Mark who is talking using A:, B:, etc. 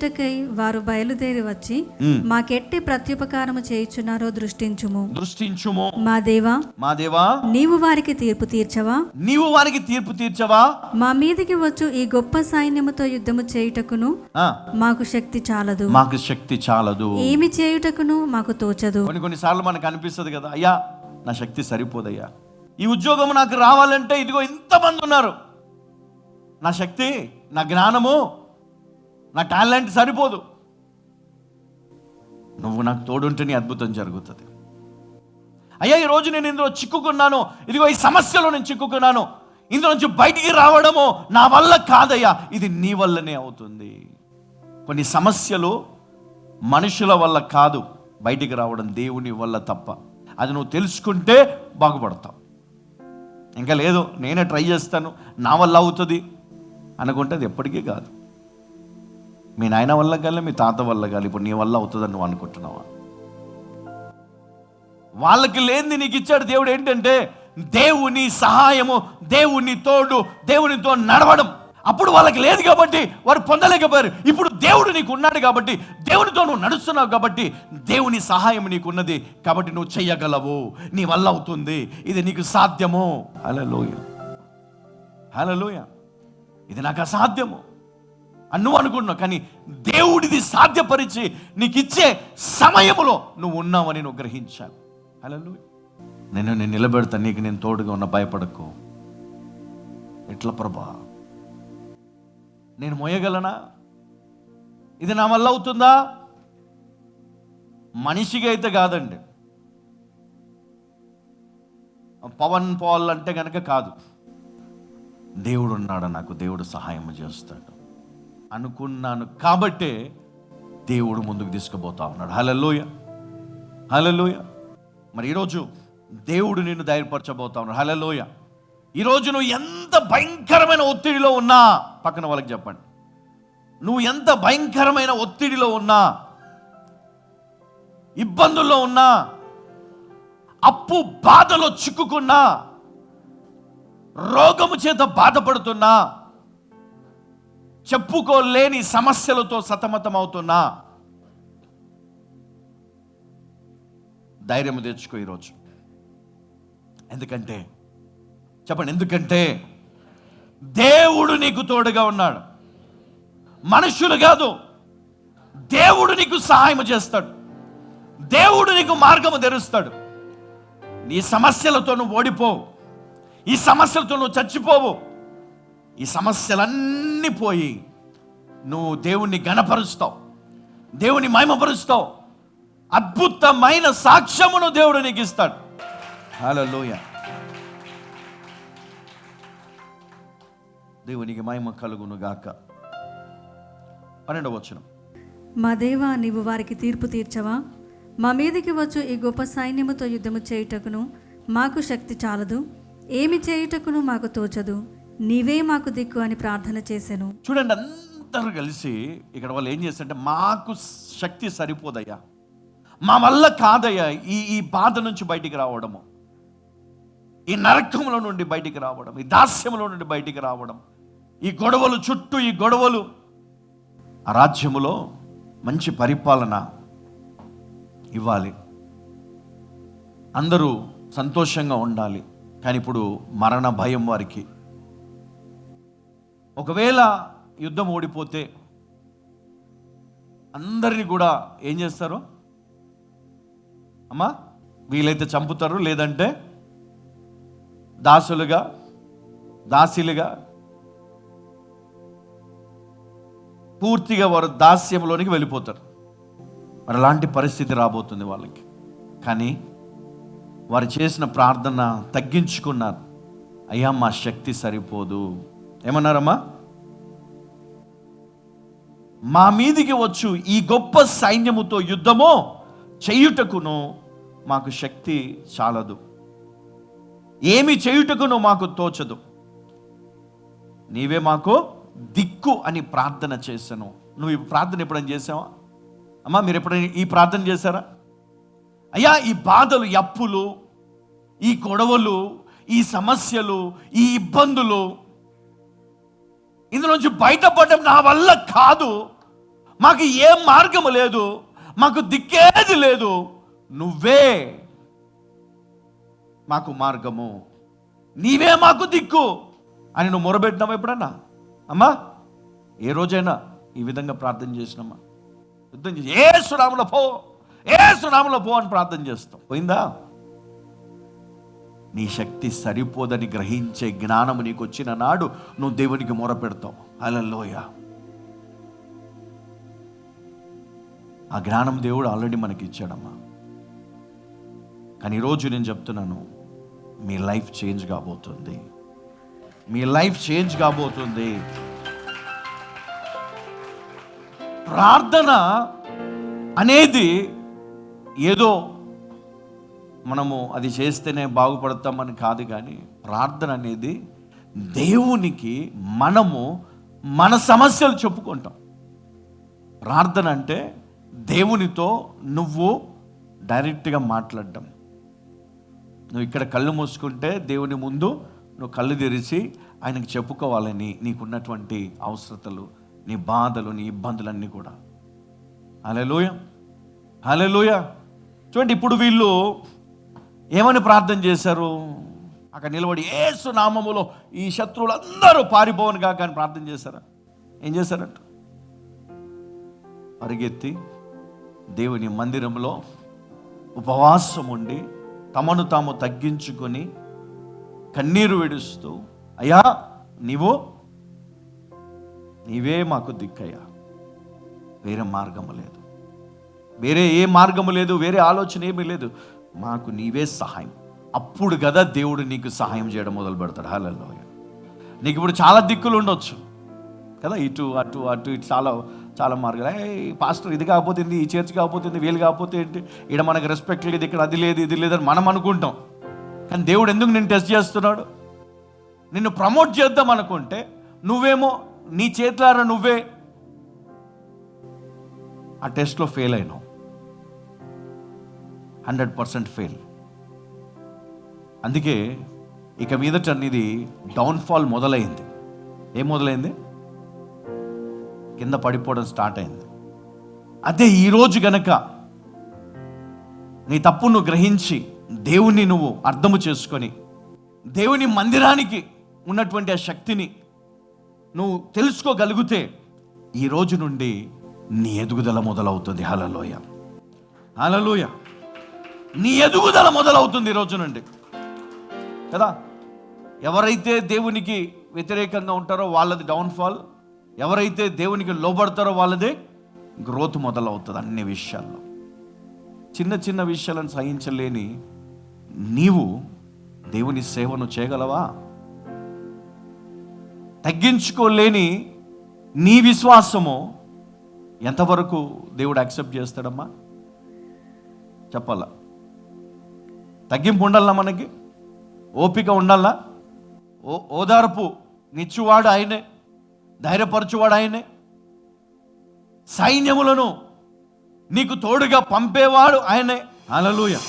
A: చూచుటకై వారు బయలుదేరి వచ్చి మాకెట్టి ప్రత్యుపకారము చేయుచున్నారో దృష్టించుము. మా దేవా నీవు వారికి తీర్పు తీర్చవా. మా మీదికి వచ్చు ఈ గొప్ప సైన్యముతో యుద్ధము చేయుటకును మాకు శక్తి చాలదు. ఏమి చేయుటకును మాకు తోచదు.
B: కొన్నిసార్లు మనకు అనిపిస్తుంది కదా, అయ్యా నా శక్తి సరిపోదయ్యా, ఈ ఉద్యోగం నాకు రావాలంటే ఇదిగో ఇంతమంది ఉన్నారు, నా శక్తి, నా జ్ఞానము, నా టాలెంట్ సరిపోదు. నువ్వు నాకు తోడుంటే నీ అద్భుతం జరుగుతుంది. అయ్యా ఈరోజు నేను ఇందులో చిక్కుకున్నాను, ఇదిగో ఈ సమస్యలో నేను చిక్కుకున్నాను, ఇందులో నుంచి బయటికి రావడము నా వల్ల కాదయ్యా, ఇది నీ వల్లనే అవుతుంది. కొన్ని సమస్యలు మనుషుల వల్ల కాదు బయటికి రావడం, దేవుని వల్ల తప్ప. అది నువ్వు తెలుసుకుంటే బాగుపడతావు. ఇంకా లేదు నేనే ట్రై చేస్తాను, నా వల్ల అవుతుంది అనుకుంటే అది ఎప్పటికీ కాదు. మీ నాయన వల్ల కానీ మీ తాత వల్ల కానీ ఇప్పుడు నీ వల్ల అవుతుందని నువ్వు అనుకుంటున్నావా? వాళ్ళకి లేనిది నీకు ఇచ్చాడు దేవుడు. ఏంటంటే దేవుని సహాయము, దేవుని తోడు, దేవునితో నడవడం. అప్పుడు వాళ్ళకి లేదు కాబట్టి వారు పొందలేకపోయారు. ఇప్పుడు దేవుడు నీకు ఉన్నాడు కాబట్టి, దేవునితో నువ్వు నడుస్తున్నావు కాబట్టి, దేవుని సహాయం నీకున్నది కాబట్టి నువ్వు చెయ్యగలవు, నీ వల్ల అవుతుంది, ఇది నీకు సాధ్యము. హల్లెలూయా. ఇది నాకు అసాధ్యము అని నువ్వు అనుకుంటున్నావు, కానీ దేవుడిది సాధ్యపరిచి నీకు ఇచ్చే సమయములో నువ్వు ఉన్నావని నువ్వు గ్రహించాలి. హల్లెలూయా. నేను నిలబెడతాను, నీకు నేను తోడుగా ఉన్న, భయపడకు. ఎట్లా ప్రభా, నేను మోయగలనా? ఇది నా వల్ల అవుతుందా? మనిషిగా అయితే కాదండి, పవన్ పాల్ అంటే కనుక కాదు. దేవుడు ఉన్నాడు, నాకు దేవుడు సహాయం చేస్తాడు అనుకున్నాను కాబట్టే దేవుడు ముందుకు తీసుకుపోతా ఉన్నాడు. హల్లెలూయా, హల్లెలూయా. మరి ఈరోజు దేవుడు నిన్ను ధైర్యపరచబోతా ఉన్నాడు. హల్లెలూయా. ఈరోజు నువ్వు ఎంత భయంకరమైన ఒత్తిడిలో ఉన్నా, పక్కన వాళ్ళకి చెప్పండి, నువ్వు ఎంత భయంకరమైన ఒత్తిడిలో ఉన్నా, ఇబ్బందుల్లో ఉన్నా, అప్పు బాధలో చిక్కుకున్నా, రోగము చేత బాధపడుతున్నా, చెప్పుకోలేని సమస్యలతో సతమతం అవుతున్నా, ధైర్యం తెచ్చుకో ఈరోజు. ఎందుకంటే చెప్పండి, ఎందుకంటే దేవుడు నీకు తోడుగా ఉన్నాడు. మనుషులు కాదు, దేవుడు నీకు సహాయం చేస్తాడు, దేవుడు నీకు మార్గము తెరుస్తాడు. నీ సమస్యలతో నువ్వు ఓడిపోవు, ఈ సమస్యలతో నువ్వు చచ్చిపోవు. ఈ సమస్యలన్నీ పోయి నువ్వు దేవుణ్ణి ఘనపరుస్తావు, దేవుని మహిమపరుస్తావు. అద్భుతమైన సాక్ష్యమును దేవుడు నీకు ఇస్తాడు. హల్లెలూయా. దేవునికి మహిమ కలుగును గాక. 12వ వచనం.
A: మా దేవా నీవు వారికి తీర్పు తీర్చవా. మా మీదికి వచ్చు ఈ గొప్ప సైన్యముతో యుద్ధము చేయుటకును మాకు శక్తి చాలదు. ఏమి చేయుటకును మాకు తోచదు. నీవే మాకు దిక్కు అని ప్రార్థన చేశాను.
B: చూడండి, అందరూ కలిసి ఇక్కడ వాళ్ళు ఏం చేస్తారంటే, మాకు శక్తి సరిపోదయ్యా, మా వల్ల కాదయ్యా ఈ బాధ నుంచి బయటికి రావడము, ఈ నరకంలో నుండి బయటికి రావడం, ఈ దాస్యంలో నుండి బయటికి రావడం, ఈ గొడవలు చుట్టూ, ఈ గొడవలు. ఆ రాజ్యములో మంచి పరిపాలన ఇవ్వాలి, అందరూ సంతోషంగా ఉండాలి. కానీ ఇప్పుడు మరణ భయం వారికి. ఒకవేళ యుద్ధం ఓడిపోతే అందరినీ కూడా ఏం చేస్తారు అమ్మా? వీలైతే చంపుతారు, లేదంటే దాసీలుగా పూర్తిగా వారు దాస్యంలోనికి వెళ్ళిపోతారు. మరి అలాంటి పరిస్థితి రాబోతుంది వాళ్ళకి. కానీ వారు చేసిన ప్రార్థన తగ్గించుకున్నారు. అయ్యా మా శక్తి సరిపోదు. ఏమన్నారమ్మా? మా మీదికి వచ్చు ఈ గొప్ప సైన్యముతో యుద్ధము చేయుటకును మాకు శక్తి చాలదు. ఏమి చేయుటకును మాకు తోచదు. నీవే మాకు దిక్కు అని ప్రార్థన చేశాను. నువ్వు ఈ ప్రార్థన ఎప్పుడైనా చేసావా అమ్మా? మీరు ఎప్పుడైనా ఈ ప్రార్థన చేశారా? అయ్యా ఈ బాధలు, ఈ అప్పులు, ఈ గొడవలు, ఈ సమస్యలు, ఈ ఇబ్బందులు, ఇందులోంచి బయటపడడం నా వల్ల కాదు, మాకు ఏ మార్గము లేదు, మాకు దిక్కేది లేదు, నువ్వే మాకు మార్గము, నీవే మాకు దిక్కు అని నువ్వు మొరబెట్టినావా ఎప్పుడన్నా? అమ్మా, ఏ రోజైనా ఈ విధంగా ప్రార్థన చేసినమ్మా? యుద్ధం చేసి యేసు నామములో పో, యేసు నామములో పో అని ప్రార్థన చేస్తాం. పోయిందా? నీ శక్తి సరిపోదని గ్రహించే జ్ఞానము నీకు వచ్చిన నాడు నువ్వు దేవునికి మొరపెడతావు. హల్లెలూయా. ఆ జ్ఞానం దేవుడు ఆల్రెడీ మనకి ఇచ్చాడమ్మా. కానీ ఈరోజు నేను చెప్తున్నాను, మీ లైఫ్ చేంజ్ కాబోతుంది. మీ లైఫ్ చేంజ్ కాబోతుంది. ప్రార్థన అనేది ఏదో మనము అది చేస్తేనే బాగుపడతామని కాదు, కానీ ప్రార్థన అనేది దేవునికి మనము మన సమస్యలు చెప్పుకుంటాం. ప్రార్థన అంటే దేవునితో నువ్వు డైరెక్ట్గా మాట్లాడడం. నువ్వు ఇక్కడ కళ్ళు మూసుకుంటే దేవుని ముందు నువ్వు కళ్ళు తెరిచి ఆయనకు చెప్పుకోవాలని నీకున్నటువంటి అవసరతలు, నీ బాధలు, నీ ఇబ్బందులన్నీ కూడా. హల్లెలూయా, హల్లెలూయా. చూడండి, ఇప్పుడు వీళ్ళు ఏమని ప్రార్థన చేశారు? అక్కడ నిలబడి యేసు నామములో ఈ శత్రువులందరూ పారిపోవను కాక అని ప్రార్థన చేశారా? ఏం చేశారంట? పరిగెత్తి దేవుని మందిరంలో ఉపవాసం ఉండి తమను తాము తగ్గించుకొని కన్నీరు విడుస్తూ, అయ్యా నీవే మాకు దిక్కయ్యా, వేరే మార్గము లేదు, వేరే ఏ మార్గము లేదు, వేరే ఆలోచన ఏమీ లేదు, మాకు నీవే సహాయం. అప్పుడు కదా దేవుడు నీకు సహాయం చేయడం మొదలు పెడతాడు. హల్లెలూయా. నీకు ఇప్పుడు చాలా దిక్కులు ఉండొచ్చు కదా, ఇటు అటు అటు ఇటు చాలా చాలా మార్గాలు. పాస్టర్ ఇది కాకపోతుంది, ఈ చర్చ్ కాకపోతుంది, వీళ్ళు కాకపోతే ఏంటి, ఇక్కడ మనకు రెస్పెక్ట్ లేదు, ఇక్కడ అది లేదు, ఇది లేదని మనం అనుకుంటాం. కానీ దేవుడు ఎందుకు నిన్ను టెస్ట్ చేస్తున్నాడు? నిన్ను ప్రమోట్ చేద్దాం అనుకుంటే నువ్వేమో నీ చేతులారా నువ్వే ఆ టెస్ట్లో ఫెయిల్ అయినావు. 100% ఫెయిల్. అందుకే ఇక మీదట అనేది డౌన్ఫాల్ మొదలైంది. ఏం మొదలైంది? కింద పడిపోవడం స్టార్ట్ అయింది. అదే ఈరోజు గనక నీ తప్పు నువ్వు గ్రహించి దేవుని నువ్వు అర్థము చేసుకొని దేవుని మందిరానికి ఉన్నటువంటి ఆ శక్తిని నువ్వు తెలుసుకోగలిగితే ఈ రోజు నుండి నీ ఎదుగుదల మొదలవుతుంది. హల్లెలూయా, హల్లెలూయా. నీ ఎదుగుదల మొదలవుతుంది ఈ రోజు నుండి కదా. ఎవరైతే దేవునికి వ్యతిరేకంగా ఉంటారో వాళ్ళది డౌన్ఫాల్, ఎవరైతే దేవునికి లోబడతారో వాళ్ళదే గ్రోత్ మొదలవుతుంది. అన్ని విషయాల్లో చిన్న చిన్న విషయాలను సహించలేని నీవు దేవుని సేవను చేయగలవా? తగ్గించుకోలేని నీ విశ్వాసము ఎంతవరకు దేవుడు యాక్సెప్ట్ చేస్తాడమ్మా? చెప్పాలా? తగ్గింపు ఉండాలా, మనకి ఓపిక ఉండాలా, ఓదార్పు నిచ్చువాడు ఆయనే, ధైర్యపరచువాడు ఆయనే, సైన్యములను నీకు తోడుగా పంపేవాడు ఆయనే. హల్లెలూయా.